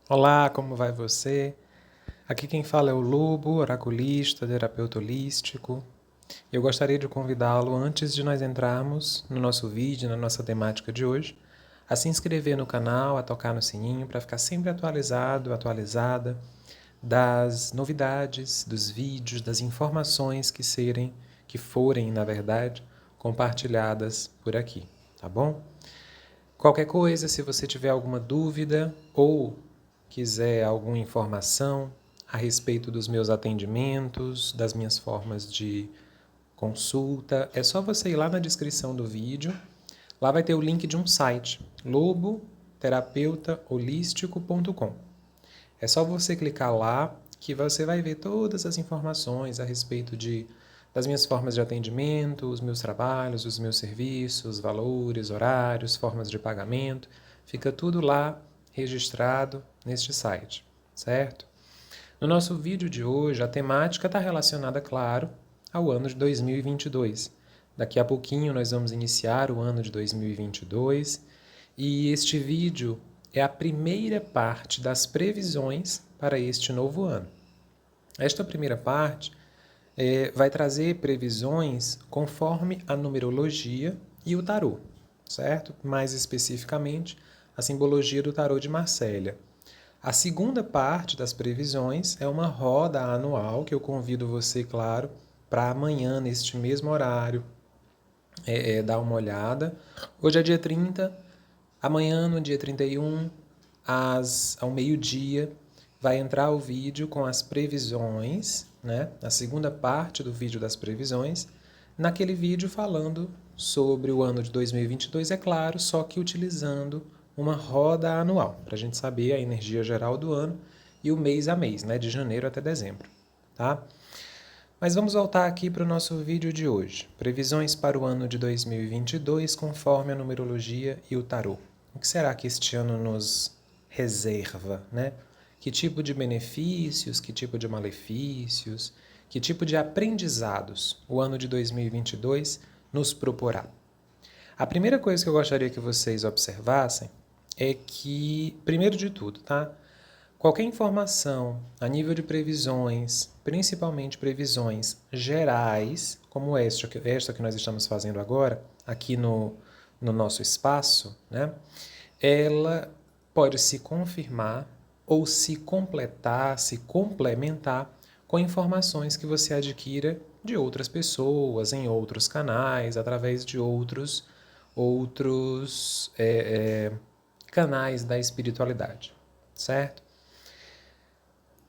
Olá, como vai você? Aqui quem fala é o Lobo, oraculista, terapeuta holístico. Eu gostaria de convidá-lo, antes de nós entrarmos no nosso vídeo, na nossa temática de hoje, a se inscrever no canal, a tocar no sininho para ficar sempre atualizado, atualizada das novidades, dos vídeos, das informações que forem, na verdade, compartilhadas por aqui, tá bom? Qualquer coisa, se você tiver alguma dúvida ou quiser alguma informação a respeito dos meus atendimentos, das minhas formas de consulta, é só você ir lá na descrição do vídeo. Lá vai ter o link de um site, loboterapeutaholístico.com. É só você clicar lá que você vai ver todas as informações a respeito das minhas formas de atendimento, os meus trabalhos, os meus serviços, valores, horários, formas de pagamento. Fica tudo lá registrado neste site, certo? No nosso vídeo de hoje, a temática está relacionada, claro, ao ano de 2022. Daqui a pouquinho nós vamos iniciar o ano de 2022 e este vídeo é a primeira parte das previsões para este novo ano. Esta primeira parte vai trazer previsões conforme a numerologia e o tarô, certo? Mais especificamente, a simbologia do tarô de Marsella. A segunda parte das previsões é uma roda anual que eu convido você, claro, para amanhã, neste mesmo horário, dar uma olhada. Hoje é dia 30, amanhã, no dia 31, ao meio-dia, vai entrar o vídeo com as previsões, né? A segunda parte do vídeo das previsões. Naquele vídeo falando sobre o ano de 2022, é claro, só que utilizando uma roda anual, para a gente saber a energia geral do ano e o mês a mês, né? De janeiro até dezembro, tá? Mas vamos voltar aqui para o nosso vídeo de hoje. Previsões para o ano de 2022 conforme a numerologia e o tarô. O que será que este ano nos reserva, né? Que tipo de benefícios, que tipo de malefícios, que tipo de aprendizados o ano de 2022 nos proporá? A primeira coisa que eu gostaria que vocês observassem é que, primeiro de tudo, tá? Qualquer informação a nível de previsões, principalmente previsões gerais, como esta que nós estamos fazendo agora, aqui no nosso espaço, né? Ela pode se confirmar ou se completar, se complementar com informações que você adquira de outras pessoas, em outros canais, através de outros canais da espiritualidade, certo?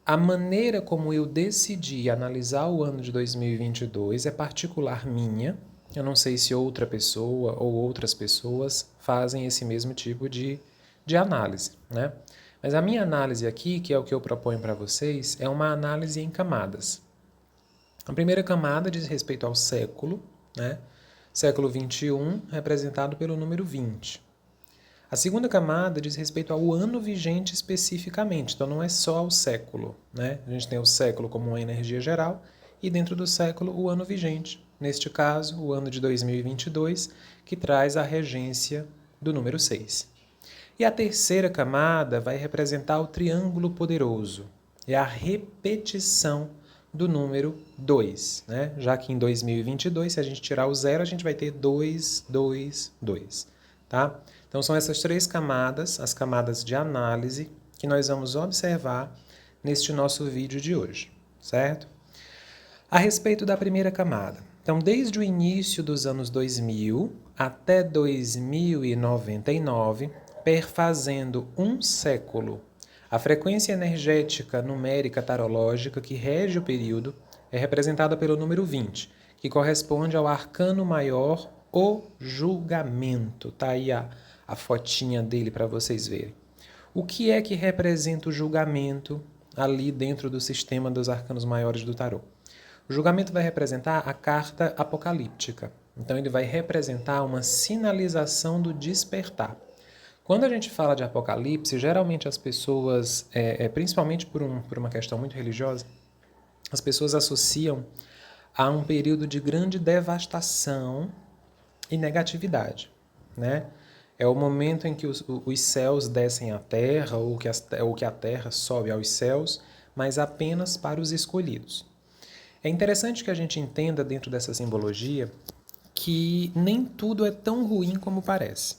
A maneira como eu decidi analisar o ano de 2022 é particular minha. Eu não sei se outra pessoa ou outras pessoas fazem esse mesmo tipo de análise, né? Mas a minha análise aqui, que é o que eu proponho para vocês, é uma análise em camadas. A primeira camada diz respeito ao século, né? Século 21, representado pelo número 20. A segunda camada diz respeito ao ano vigente especificamente, então não é só ao século, né? A gente tem o século como uma energia geral e dentro do século o ano vigente, neste caso o ano de 2022, que traz a regência do número 6. E a terceira camada vai representar o triângulo poderoso, é a repetição do número 2, né? Já que em 2022, se a gente tirar o zero, a gente vai ter 2, 2, 2, tá? Então são essas três camadas, as camadas de análise, que nós vamos observar neste nosso vídeo de hoje, certo? A respeito da primeira camada. Então, desde o início dos anos 2000 até 2099, perfazendo um século, a frequência energética numérica tarológica que rege o período é representada pelo número 20, que corresponde ao arcano maior, o julgamento. Tá aí a fotinha dele para vocês verem. O que é que representa o julgamento ali dentro do sistema dos arcanos maiores do tarô? O julgamento vai representar a carta apocalíptica. Então, ele vai representar uma sinalização do despertar. Quando a gente fala de apocalipse, geralmente as pessoas, principalmente por uma questão muito religiosa, as pessoas associam a um período de grande devastação e negatividade, né? É o momento em que os céus descem à terra, ou que a terra sobe aos céus, mas apenas para os escolhidos. É interessante que a gente entenda dentro dessa simbologia que nem tudo é tão ruim como parece.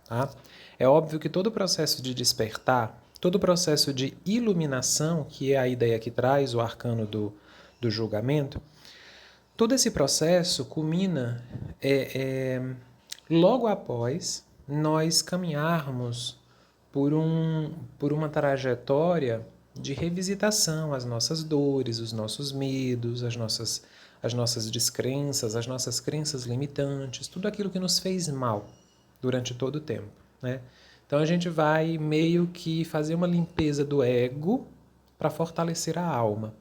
Tá? É óbvio que todo o processo de despertar, todo o processo de iluminação, que é a ideia que traz o arcano do julgamento, todo esse processo culmina logo após nós caminharmos por uma trajetória de revisitação às nossas dores, os nossos medos, as nossas descrenças, as nossas crenças limitantes, tudo aquilo que nos fez mal durante todo o tempo, né? Então a gente vai meio que fazer uma limpeza do ego para fortalecer a alma.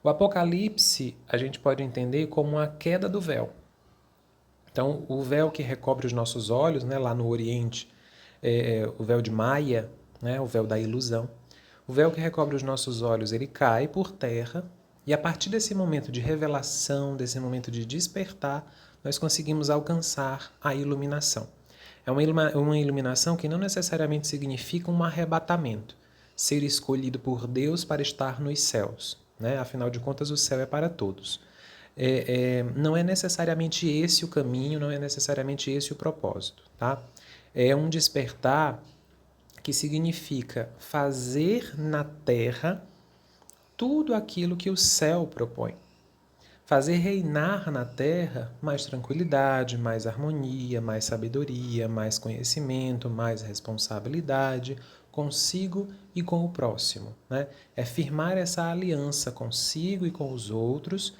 O Apocalipse a gente pode entender como a queda do véu. Então, o véu que recobre os nossos olhos, né, lá no Oriente, o véu de Maia, né, o véu da ilusão. O véu que recobre os nossos olhos, ele cai por terra, e a partir desse momento de revelação, desse momento de despertar, nós conseguimos alcançar a iluminação. É uma iluminação que não necessariamente significa um arrebatamento, ser escolhido por Deus para estar nos céus, né? Afinal de contas, o céu é para todos. Não é necessariamente esse o caminho, não é necessariamente esse o propósito, tá? É um despertar que significa fazer na terra tudo aquilo que o céu propõe. Fazer reinar na terra mais tranquilidade, mais harmonia, mais sabedoria, mais conhecimento, mais responsabilidade consigo e com o próximo, né? É firmar essa aliança consigo e com os outros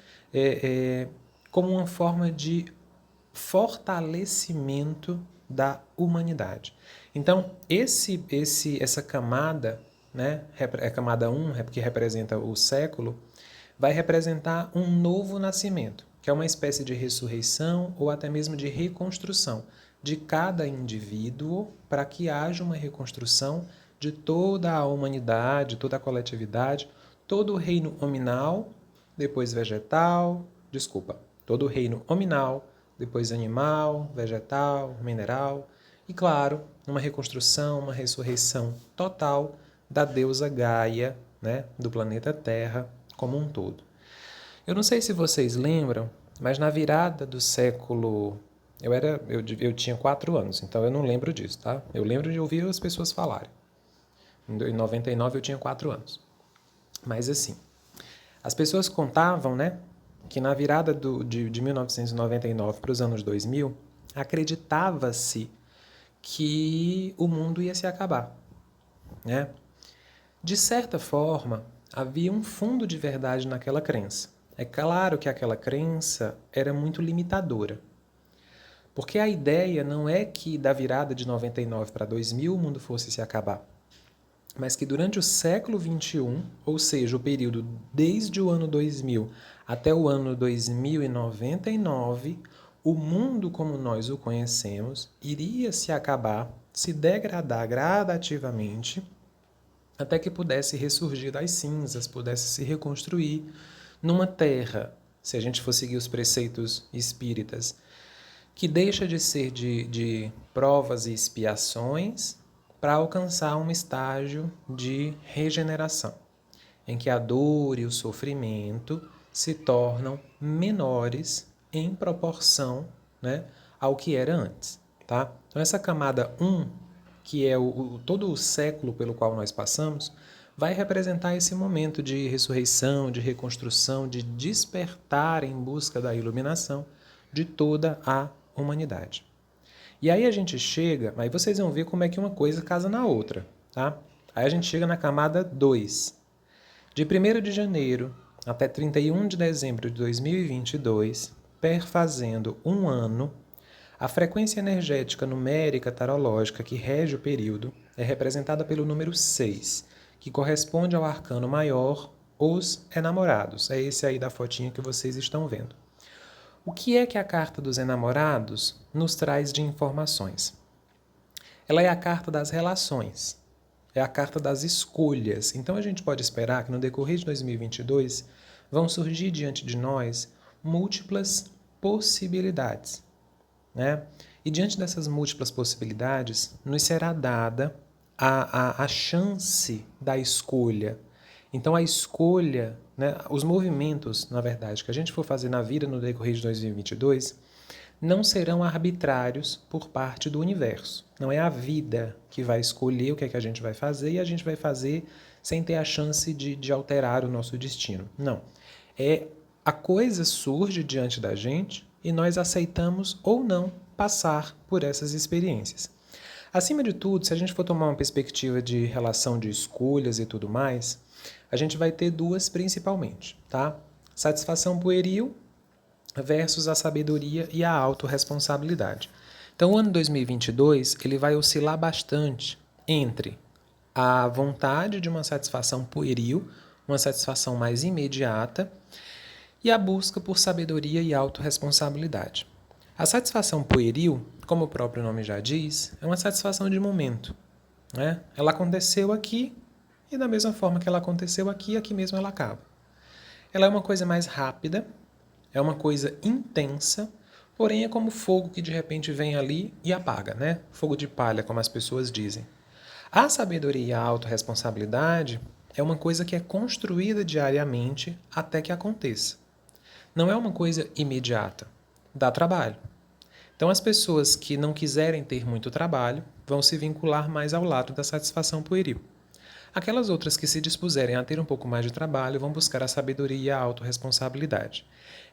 como uma forma de fortalecimento da humanidade. Então, essa camada, né, é camada 1, que representa o século, vai representar um novo nascimento, que é uma espécie de ressurreição ou até mesmo de reconstrução de cada indivíduo para que haja uma reconstrução de toda a humanidade, toda a coletividade, todo o reino hominal, depois vegetal, todo o reino hominal, depois animal, vegetal, mineral e, claro, uma reconstrução, uma ressurreição total da deusa Gaia, né, do planeta Terra como um todo. Eu não sei se vocês lembram, mas na virada do século... Eu tinha 4 anos, então eu não lembro disso, tá? Eu lembro de ouvir as pessoas falarem. Em 99 eu tinha 4 anos. Mas assim, as pessoas contavam, né, que na virada de 1999 para os anos 2000, acreditava-se que o mundo ia se acabar, né? De certa forma, havia um fundo de verdade naquela crença. É claro que aquela crença era muito limitadora, porque a ideia não é que da virada de 99 para 2000 o mundo fosse se acabar, mas que durante o século XXI, ou seja, o período desde o ano 2000 até o ano 2099, o mundo como nós o conhecemos iria se acabar, se degradar gradativamente, até que pudesse ressurgir das cinzas, pudesse se reconstruir numa terra, se a gente for seguir os preceitos espíritas, que deixa de ser de provas e expiações para alcançar um estágio de regeneração, em que a dor e o sofrimento se tornam menores em proporção, né, ao que era antes. Tá? Então essa camada 1, que é todo o século pelo qual nós passamos, vai representar esse momento de ressurreição, de reconstrução, de despertar em busca da iluminação de toda a humanidade. E aí a gente chega, aí vocês vão ver como é que uma coisa casa na outra, tá? Aí a gente chega na camada 2. De 1º de janeiro até 31 de dezembro de 2022, perfazendo um ano, a frequência energética numérica tarológica que rege o período é representada pelo número 6, que corresponde ao arcano maior, os enamorados. É esse aí da fotinha que vocês estão vendo. O que é que a carta dos enamorados nos traz de informações? Ela é a carta das relações, é a carta das escolhas. Então a gente pode esperar que no decorrer de 2022 vão surgir diante de nós múltiplas possibilidades, né? E diante dessas múltiplas possibilidades, nos será dada a chance da escolha. Então, a escolha, né, os movimentos, na verdade, que a gente for fazer na vida no decorrer de 2022, não serão arbitrários por parte do universo. Não é a vida que vai escolher o que é que a gente vai fazer e a gente vai fazer sem ter a chance de alterar o nosso destino. Não. A coisa surge diante da gente e nós aceitamos ou não passar por essas experiências. Acima de tudo, se a gente for tomar uma perspectiva de relação de escolhas e tudo mais, a gente vai ter duas principalmente, tá? Satisfação pueril versus a sabedoria e a autorresponsabilidade. Então, o ano 2022 ele vai oscilar bastante entre a vontade de uma satisfação pueril, uma satisfação mais imediata, e a busca por sabedoria e autorresponsabilidade. A satisfação pueril, como o próprio nome já diz, é uma satisfação de momento, né? Ela aconteceu aqui e da mesma forma que ela aconteceu aqui, aqui mesmo ela acaba. Ela é uma coisa mais rápida, é uma coisa intensa, porém é como fogo que de repente vem ali e apaga, né? Fogo de palha, como as pessoas dizem. A sabedoria e a autorresponsabilidade é uma coisa que é construída diariamente até que aconteça. Não é uma coisa imediata, dá trabalho. Então as pessoas que não quiserem ter muito trabalho vão se vincular mais ao lado da satisfação pueril. Aquelas outras que se dispuserem a ter um pouco mais de trabalho vão buscar a sabedoria e a autorresponsabilidade.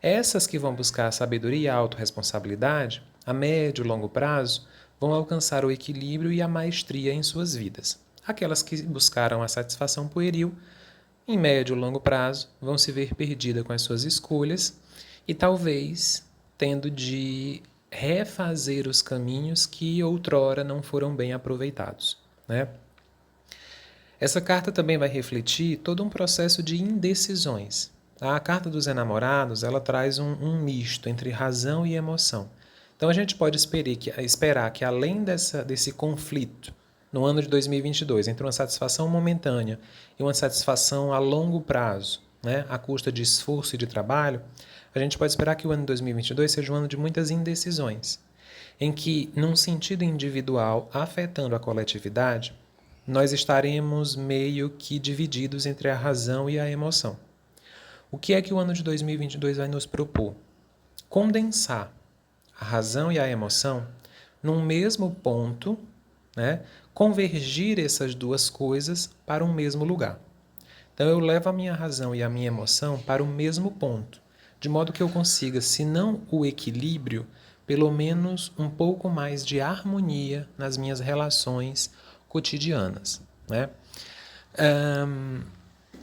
Essas que vão buscar a sabedoria e a autorresponsabilidade, a médio e longo prazo, vão alcançar o equilíbrio e a maestria em suas vidas. Aquelas que buscaram a satisfação pueril, em médio e longo prazo, vão se ver perdidas com as suas escolhas e talvez tendo de refazer os caminhos que outrora não foram bem aproveitados, né? Essa carta também vai refletir todo um processo de indecisões. A carta dos enamorados ela traz um misto entre razão e emoção. Então a gente pode esperar que além desse conflito no ano de 2022, entre uma satisfação momentânea e uma satisfação a longo prazo, né, à custa de esforço e de trabalho, a gente pode esperar que o ano de 2022 seja um ano de muitas indecisões, em que, num sentido individual, afetando a coletividade, nós estaremos meio que divididos entre a razão e a emoção. O que é que o ano de 2022 vai nos propor? Condensar a razão e a emoção num mesmo ponto, né? Convergir essas duas coisas para um mesmo lugar. Então eu levo a minha razão e a minha emoção para o mesmo ponto, de modo que eu consiga, se não o equilíbrio, pelo menos um pouco mais de harmonia nas minhas relações cotidianas, né?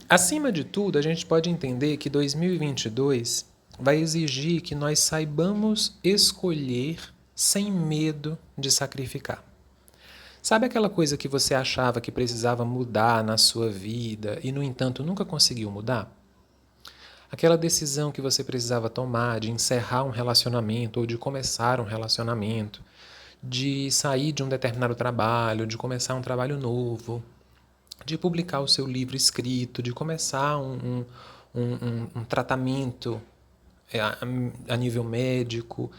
Acima de tudo, a gente pode entender que 2022 vai exigir que nós saibamos escolher sem medo de sacrificar. Sabe aquela coisa que você achava que precisava mudar na sua vida e, no entanto, nunca conseguiu mudar? Aquela decisão que você precisava tomar de encerrar um relacionamento ou de começar um relacionamento, de sair de um determinado trabalho, de começar um trabalho novo, de publicar o seu livro escrito, de começar um tratamento a nível médico,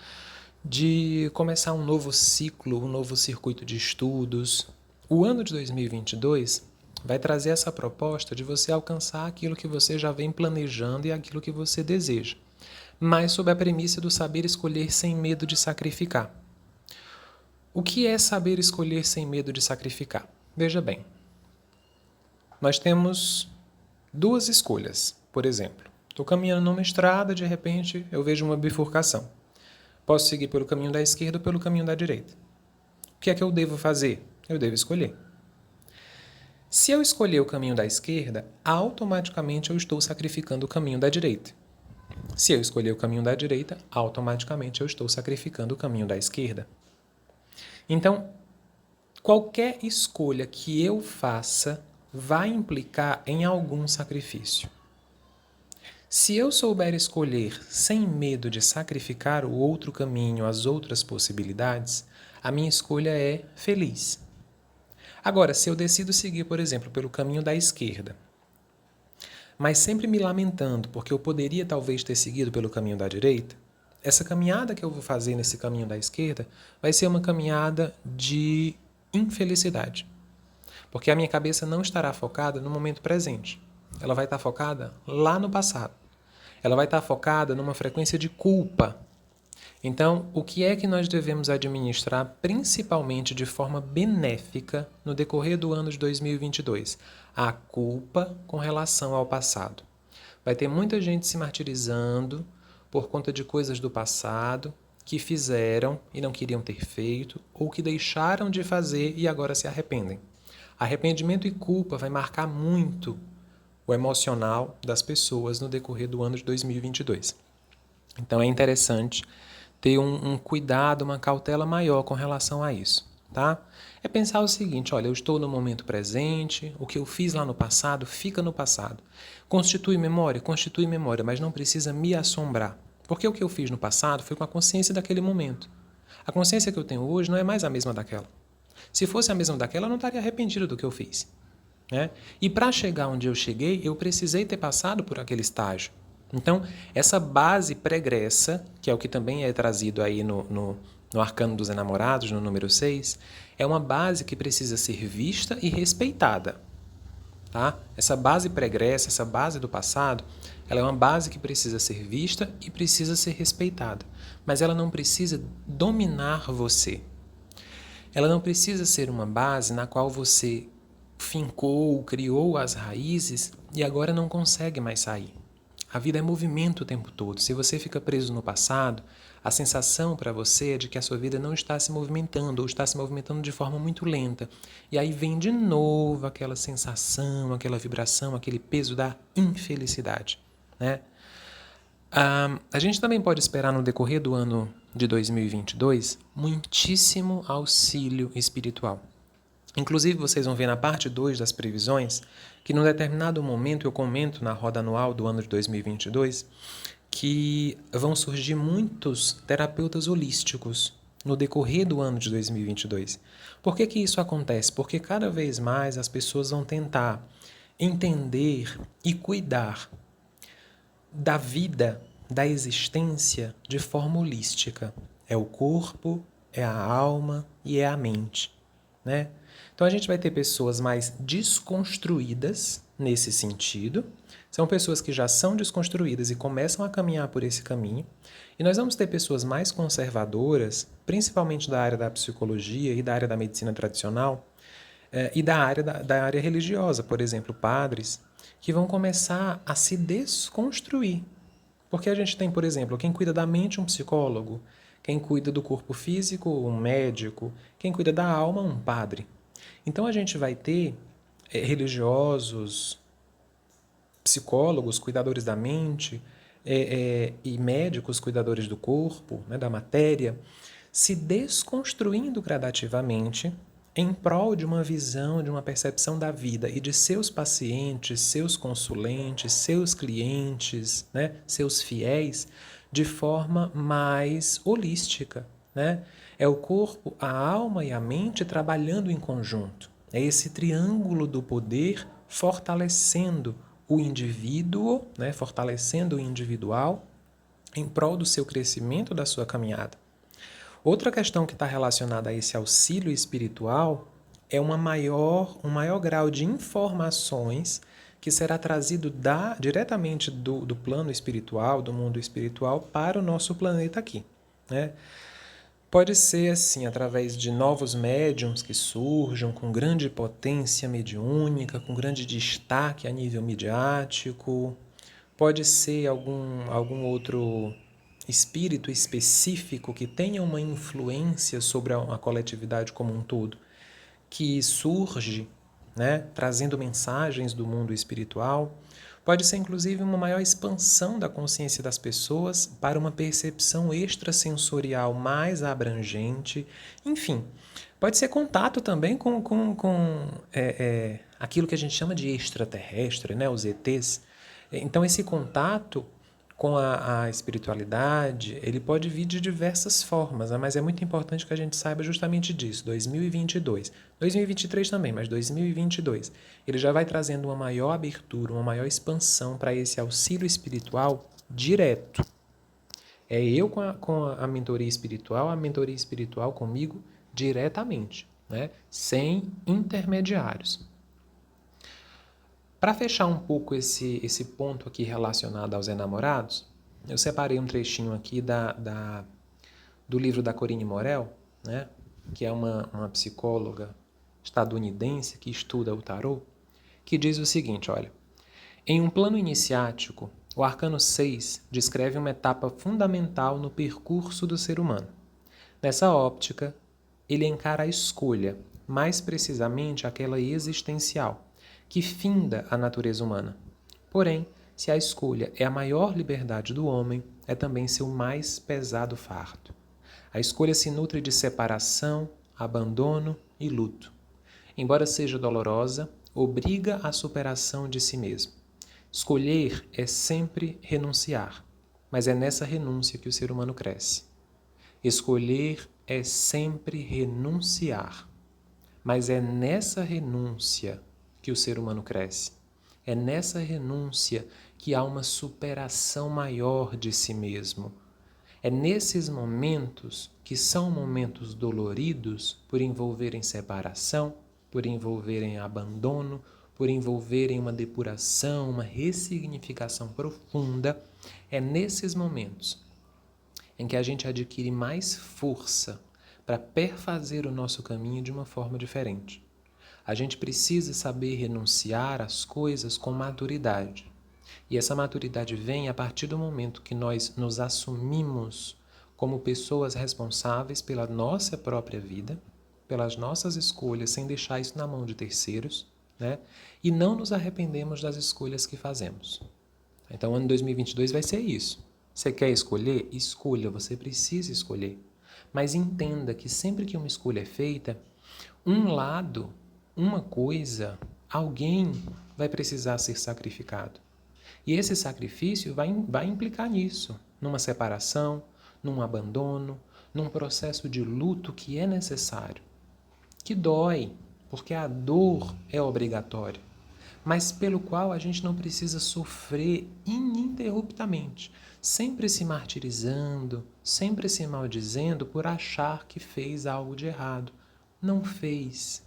de começar um novo ciclo, um novo circuito de estudos. O ano de 2022 vai trazer essa proposta de você alcançar aquilo que você já vem planejando e aquilo que você deseja, mas sob a premissa do saber escolher sem medo de sacrificar. O que é saber escolher sem medo de sacrificar? Veja bem, nós temos duas escolhas. Por exemplo, estou caminhando numa estrada, de repente eu vejo uma bifurcação. Posso seguir pelo caminho da esquerda ou pelo caminho da direita. O que é que eu devo fazer? Eu devo escolher. Se eu escolher o caminho da esquerda, automaticamente eu estou sacrificando o caminho da direita. Se eu escolher o caminho da direita, automaticamente eu estou sacrificando o caminho da esquerda. Então, qualquer escolha que eu faça vai implicar em algum sacrifício. Se eu souber escolher sem medo de sacrificar o outro caminho, as outras possibilidades, a minha escolha é feliz. Agora, se eu decido seguir, por exemplo, pelo caminho da esquerda, mas sempre me lamentando porque eu poderia talvez ter seguido pelo caminho da direita, essa caminhada que eu vou fazer nesse caminho da esquerda vai ser uma caminhada de infelicidade. Porque a minha cabeça não estará focada no momento presente. Ela vai estar focada lá no passado. Ela vai estar focada numa frequência de culpa. Então, o que é que nós devemos administrar principalmente de forma benéfica no decorrer do ano de 2022? A culpa com relação ao passado. Vai ter muita gente se martirizando por conta de coisas do passado que fizeram e não queriam ter feito, ou que deixaram de fazer e agora se arrependem. Arrependimento e culpa vai marcar muito o emocional das pessoas no decorrer do ano de 2022. Então é interessante ter um cuidado, uma cautela maior com relação a isso, tá? É pensar o seguinte, olha, eu estou no momento presente, o que eu fiz lá no passado fica no passado. Constitui memória, mas não precisa me assombrar. Porque o que eu fiz no passado foi com a consciência daquele momento. A consciência que eu tenho hoje não é mais a mesma daquela. Se fosse a mesma daquela, eu não estaria arrependido do que eu fiz, né? E para chegar onde eu cheguei, eu precisei ter passado por aquele estágio. Então, essa base pregressa, que é o que também é trazido aí no Arcano dos Enamorados, no número 6, é uma base que precisa ser vista e respeitada. Tá? Essa base pregressa, essa base do passado, ela é uma base que precisa ser vista e precisa ser respeitada. Mas ela não precisa dominar você. Ela não precisa ser uma base na qual você fincou, criou as raízes e agora não consegue mais sair. A vida é movimento o tempo todo. Se você fica preso no passado, a sensação para você é de que a sua vida não está se movimentando ou está se movimentando de forma muito lenta. E aí vem de novo aquela sensação, aquela vibração, aquele peso da infelicidade, né? A gente também pode esperar no decorrer do ano de 2022 muitíssimo auxílio espiritual. Inclusive, vocês vão ver na parte 2 das previsões que num determinado momento eu comento na roda anual do ano de 2022 que vão surgir muitos terapeutas holísticos no decorrer do ano de 2022. Por que isso acontece? Porque cada vez mais as pessoas vão tentar entender e cuidar da vida, da existência de forma holística. É o corpo, é a alma e é a mente, né? Então a gente vai ter pessoas mais desconstruídas nesse sentido. São pessoas que já são desconstruídas e começam a caminhar por esse caminho. E nós vamos ter pessoas mais conservadoras, principalmente da área da psicologia e da área da medicina tradicional, e da área religiosa, por exemplo, padres, que vão começar a se desconstruir. Porque a gente tem, por exemplo, quem cuida da mente, um psicólogo, quem cuida do corpo físico, um médico, quem cuida da alma, um padre. Então a gente vai ter religiosos, psicólogos, cuidadores da mente, e médicos, cuidadores do corpo, né, da matéria, se desconstruindo gradativamente em prol de uma visão, de uma percepção da vida e de seus pacientes, seus consulentes, seus clientes, né, seus fiéis, de forma mais holística, né? É o corpo, a alma e a mente trabalhando em conjunto. É esse triângulo do poder fortalecendo o indivíduo, né, fortalecendo o individual em prol do seu crescimento, da sua caminhada. Outra questão que está relacionada a esse auxílio espiritual é um maior grau de informações que será trazido diretamente do plano espiritual, do mundo espiritual, para o nosso planeta aqui, né? Pode ser assim, através de novos médiums que surjam com grande potência mediúnica, com grande destaque a nível midiático. Pode ser algum outro espírito específico que tenha uma influência sobre a coletividade como um todo, que surge, né, trazendo mensagens do mundo espiritual. Pode ser, inclusive, uma maior expansão da consciência das pessoas para uma percepção extrasensorial mais abrangente. Enfim, pode ser contato também com aquilo que a gente chama de extraterrestre, né, os ETs. Então, esse contato com a espiritualidade, ele pode vir de diversas formas, né? Mas é muito importante que a gente saiba justamente disso. 2022, 2023 também, mas 2022, ele já vai trazendo uma maior abertura, uma maior expansão para esse auxílio espiritual direto. É eu com a mentoria espiritual, a mentoria espiritual comigo diretamente, né? Sem intermediários. Para fechar um pouco esse ponto aqui relacionado aos enamorados, eu separei um trechinho aqui do livro da Corinne Morel, né? Que é uma psicóloga estadunidense que estuda o tarô, que diz o seguinte, olha: em um plano iniciático, o arcano 6 descreve uma etapa fundamental no percurso do ser humano. Nessa óptica, ele encara a escolha, mais precisamente aquela existencial, que finda a natureza humana. Porém, se a escolha é a maior liberdade do homem, é também seu mais pesado fardo. A escolha se nutre de separação, abandono e luto. Embora seja dolorosa, obriga à superação de si mesmo. Escolher é sempre renunciar, mas é nessa renúncia que o ser humano cresce. Escolher é sempre renunciar, mas é nessa renúncia que o ser humano cresce. É nessa renúncia que há uma superação maior de si mesmo. É nesses momentos, que são momentos doloridos, por envolverem separação, por envolverem abandono, por envolverem uma depuração, uma ressignificação profunda, é nesses momentos em que a gente adquire mais força para perfazer o nosso caminho de uma forma diferente. A gente precisa saber renunciar às coisas com maturidade. E essa maturidade vem a partir do momento que nós nos assumimos como pessoas responsáveis pela nossa própria vida, pelas nossas escolhas, sem deixar isso na mão de terceiros, né? E não nos arrependemos das escolhas que fazemos. Então, o ano 2022 vai ser isso. Você quer escolher? Escolha, você precisa escolher. Mas entenda que sempre que uma escolha é feita, um lado, uma coisa, alguém vai precisar ser sacrificado. E esse sacrifício vai implicar nisso, numa separação, num abandono, num processo de luto que é necessário, que dói, porque a dor é obrigatória, mas pelo qual a gente não precisa sofrer ininterruptamente, sempre se martirizando, sempre se maldizendo por achar que fez algo de errado. Não fez.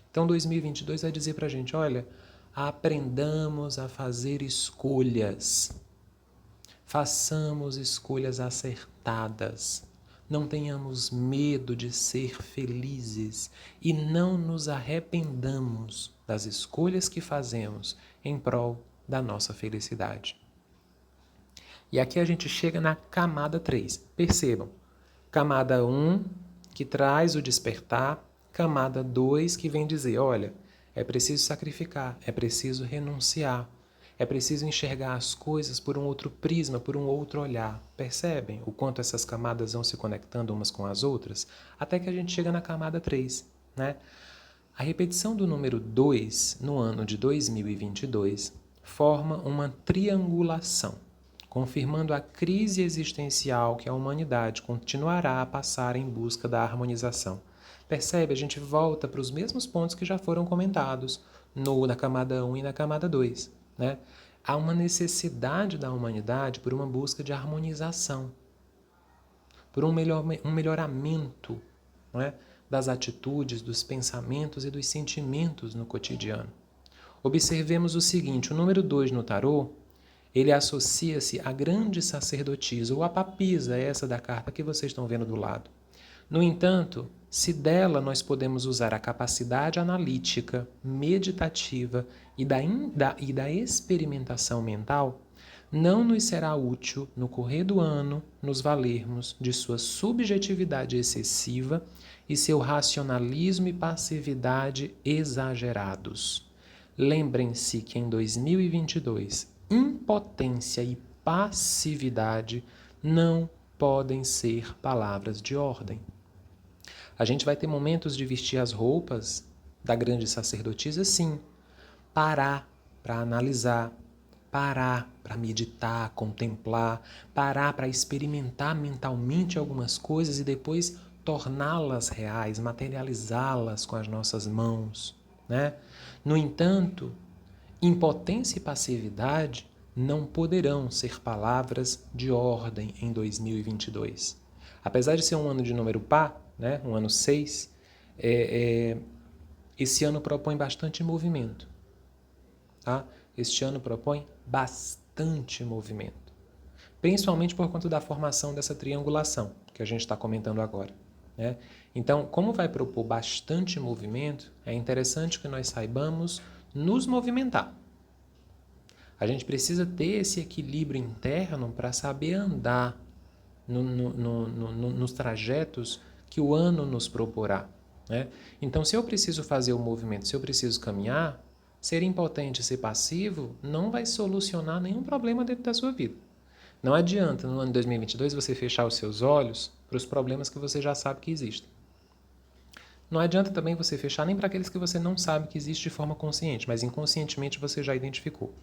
Então 2022 vai dizer pra gente, olha, aprendamos a fazer escolhas. Façamos escolhas acertadas. Não tenhamos medo de ser felizes e não nos arrependamos das escolhas que fazemos em prol da nossa felicidade. E aqui a gente chega na camada 3. Percebam, camada 1, que traz o despertar, camada 2, que vem dizer, olha, é preciso sacrificar, é preciso renunciar, é preciso enxergar as coisas por um outro prisma, por um outro olhar. Percebem o quanto essas camadas vão se conectando umas com as outras? Até que a gente chega na camada 3, né? A repetição do número 2 no ano de 2022 forma uma triangulação, confirmando a crise existencial que a humanidade continuará a passar em busca da harmonização. Percebe? A gente volta para os mesmos pontos que já foram comentados na camada 1 e na camada 2. Né? Há uma necessidade da humanidade por uma busca de harmonização, por um melhoramento, não é? Das atitudes, dos pensamentos e dos sentimentos no cotidiano. Observemos o seguinte, o número 2 no tarô, ele associa-se à grande sacerdotisa, ou à papisa, essa da carta que vocês estão vendo do lado. No entanto, se dela nós podemos usar a capacidade analítica, meditativa e da experimentação mental, não nos será útil, no correr do ano, nos valermos de sua subjetividade excessiva e seu racionalismo e passividade exagerados. Lembrem-se que em 2022, impotência e passividade não podem ser palavras de ordem. A gente vai ter momentos de vestir as roupas da grande sacerdotisa, sim. Parar para analisar, parar para meditar, contemplar, parar para experimentar mentalmente algumas coisas e depois torná-las reais, materializá-las com as nossas mãos, né? No entanto, impotência e passividade não poderão ser palavras de ordem em 2022. Apesar de ser um ano de número par, né, um ano 6, esse ano propõe bastante movimento. Tá? Este ano propõe bastante movimento. Principalmente por conta da formação dessa triangulação que a gente está comentando agora. Né? Então, como vai propor bastante movimento, é interessante que nós saibamos nos movimentar. A gente precisa ter esse equilíbrio interno para saber andar nos trajetos que o ano nos proporá. Né? Então, se eu preciso fazer o movimento, se eu preciso caminhar, ser impotente e ser passivo não vai solucionar nenhum problema dentro da sua vida. Não adianta, no ano de 2022, você fechar os seus olhos para os problemas que você já sabe que existem. Não adianta também você fechar nem para aqueles que você não sabe que existe de forma consciente, mas inconscientemente você já identificou.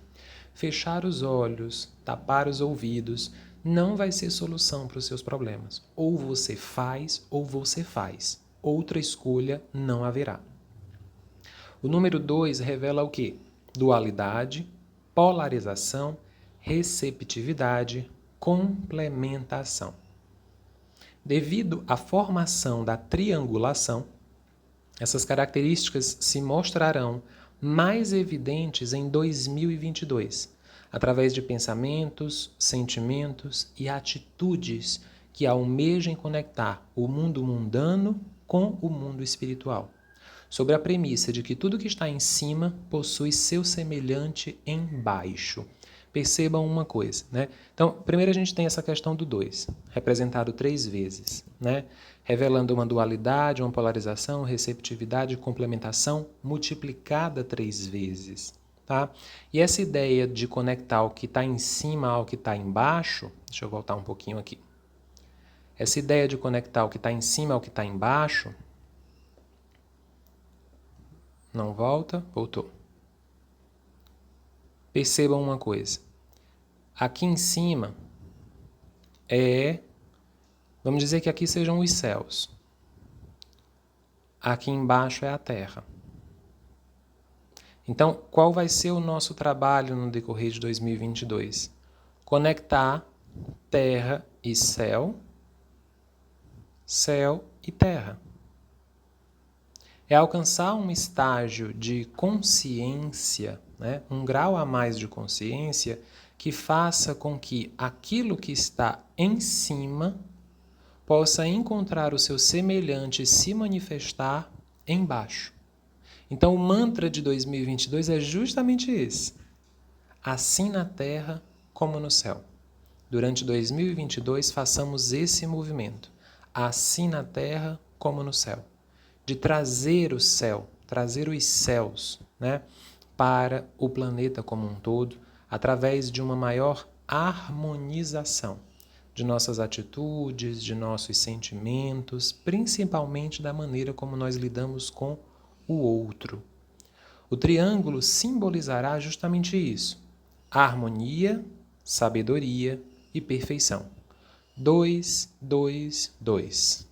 Fechar os olhos, tapar os ouvidos, não vai ser solução para os seus problemas. Ou você faz, ou você faz. Outra escolha não haverá. O número 2 revela o quê? Dualidade, polarização, receptividade, complementação. Devido à formação da triangulação, essas características se mostrarão mais evidentes em 2022, através de pensamentos, sentimentos e atitudes que almejem conectar o mundo mundano com o mundo espiritual, sobre a premissa de que tudo que está em cima possui seu semelhante embaixo. Percebam uma coisa, né? Então, primeiro a gente tem essa questão do 2, representado 3 vezes, né? Revelando uma dualidade, uma polarização, receptividade e complementação multiplicada 3 vezes, tá? E essa ideia de conectar o que está em cima ao que está embaixo, deixa eu voltar um pouquinho aqui. Essa ideia de conectar o que está em cima ao que está embaixo, não volta, voltou. Percebam uma coisa. Aqui em cima vamos dizer que aqui sejam os céus. Aqui embaixo é a terra. Então, qual vai ser o nosso trabalho no decorrer de 2022? Conectar terra e céu, céu e terra. É alcançar um estágio de consciência, né? Um grau a mais de consciência que faça com que aquilo que está em cima possa encontrar o seu semelhante se manifestar embaixo. Então, o mantra de 2022 é justamente esse. Assim na terra como no céu. Durante 2022, façamos esse movimento. Assim na terra como no céu. De trazer o céu, trazer os céus, né, para o planeta como um todo, através de uma maior harmonização de nossas atitudes, de nossos sentimentos, principalmente da maneira como nós lidamos com o outro. O triângulo simbolizará justamente isso: harmonia, sabedoria e perfeição. 2, 2, 2.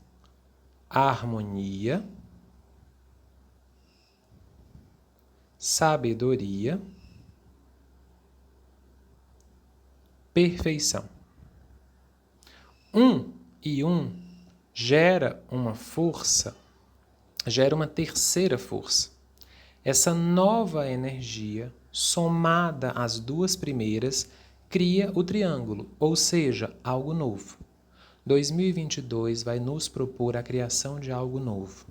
Harmonia, sabedoria, perfeição. 1 e 1 gera uma força, gera uma terceira força. Essa nova energia, somada às 2 primeiras, cria o triângulo, ou seja, algo novo. 2022 vai nos propor a criação de algo novo,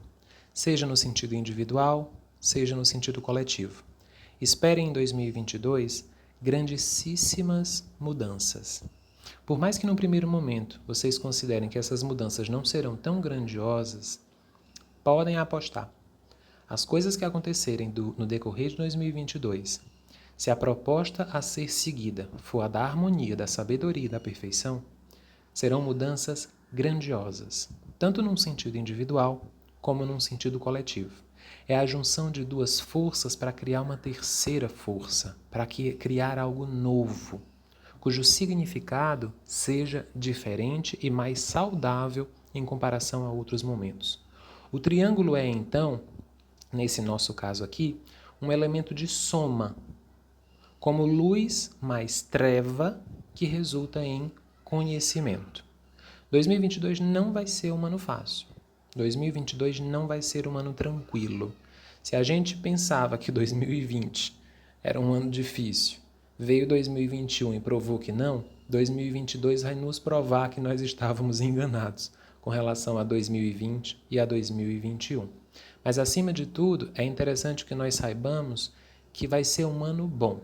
seja no sentido individual, seja no sentido coletivo. Esperem em 2022 grandíssimas mudanças. Por mais que no primeiro momento vocês considerem que essas mudanças não serão tão grandiosas, podem apostar. As coisas que acontecerem no decorrer de 2022, se a proposta a ser seguida for a da harmonia, da sabedoria e da perfeição, serão mudanças grandiosas, tanto num sentido individual como num sentido coletivo. É a junção de 2 forças para criar uma terceira força, para criar algo novo, cujo significado seja diferente e mais saudável em comparação a outros momentos. O triângulo é, então, nesse nosso caso aqui, um elemento de soma. como luz mais treva que resulta em conhecimento. 2022 não vai ser um ano fácil. 2022 não vai ser um ano tranquilo. Se a gente pensava que 2020 era um ano difícil, veio 2021 e provou que não, 2022 vai nos provar que nós estávamos enganados com relação a 2020 e a 2021. Mas, acima de tudo, é interessante que nós saibamos que vai ser um ano bom.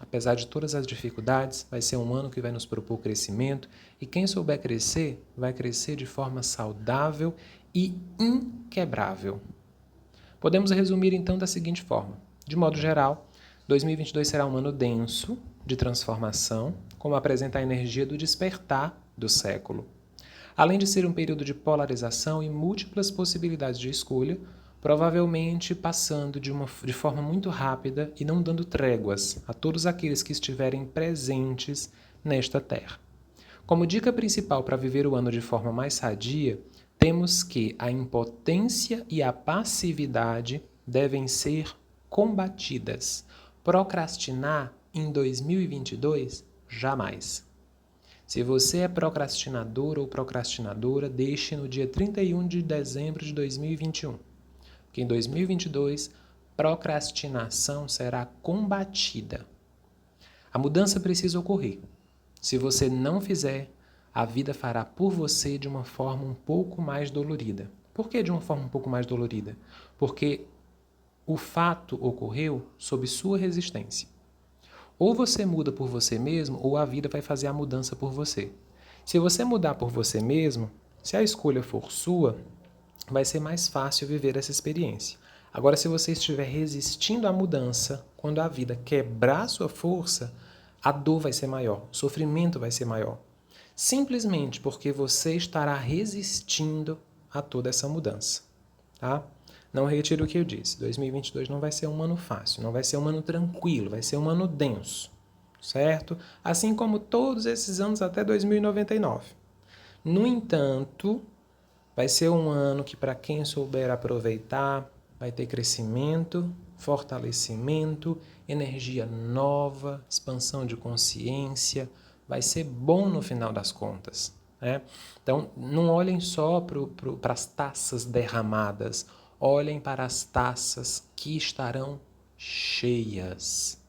Apesar de todas as dificuldades, vai ser um ano que vai nos propor crescimento e quem souber crescer, vai crescer de forma saudável e inquebrável. Podemos resumir então da seguinte forma: de modo geral, 2022 será um ano denso de transformação, como apresenta a energia do despertar do século. Além de ser um período de polarização e múltiplas possibilidades de escolha, provavelmente passando de forma muito rápida e não dando tréguas a todos aqueles que estiverem presentes nesta terra. Como dica principal para viver o ano de forma mais sadia, temos que a impotência e a passividade devem ser combatidas. Procrastinar em 2022? Jamais. Se você é procrastinador ou procrastinadora, deixe no dia 31 de dezembro de 2021. Porque em 2022, procrastinação será combatida. A mudança precisa ocorrer. Se você não fizer, a vida fará por você de uma forma um pouco mais dolorida. Por que de uma forma um pouco mais dolorida? Porque o fato ocorreu sob sua resistência. Ou você muda por você mesmo, ou a vida vai fazer a mudança por você. Se você mudar por você mesmo, se a escolha for sua, vai ser mais fácil viver essa experiência. Agora, se você estiver resistindo à mudança, quando a vida quebrar sua força, a dor vai ser maior, o sofrimento vai ser maior. Simplesmente porque você estará resistindo a toda essa mudança. Tá? Não retiro o que eu disse. 2022 não vai ser um ano fácil, não vai ser um ano tranquilo, vai ser um ano denso. Certo? Assim como todos esses anos até 2099. No entanto, vai ser um ano que, para quem souber aproveitar, vai ter crescimento, fortalecimento, energia nova, expansão de consciência. Vai ser bom no final das contas. Né? Então, não olhem só para as taças derramadas, olhem para as taças que estarão cheias.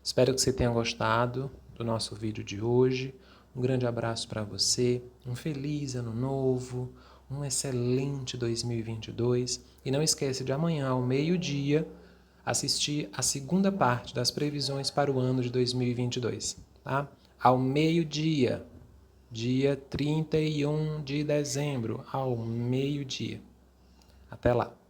Espero que você tenha gostado do nosso vídeo de hoje. Um grande abraço para você, um feliz ano novo, um excelente 2022. E não esquece de amanhã, ao meio-dia, assistir a segunda parte das previsões para o ano de 2022. Tá? Ao meio-dia, dia 31 de dezembro, ao meio-dia. Até lá!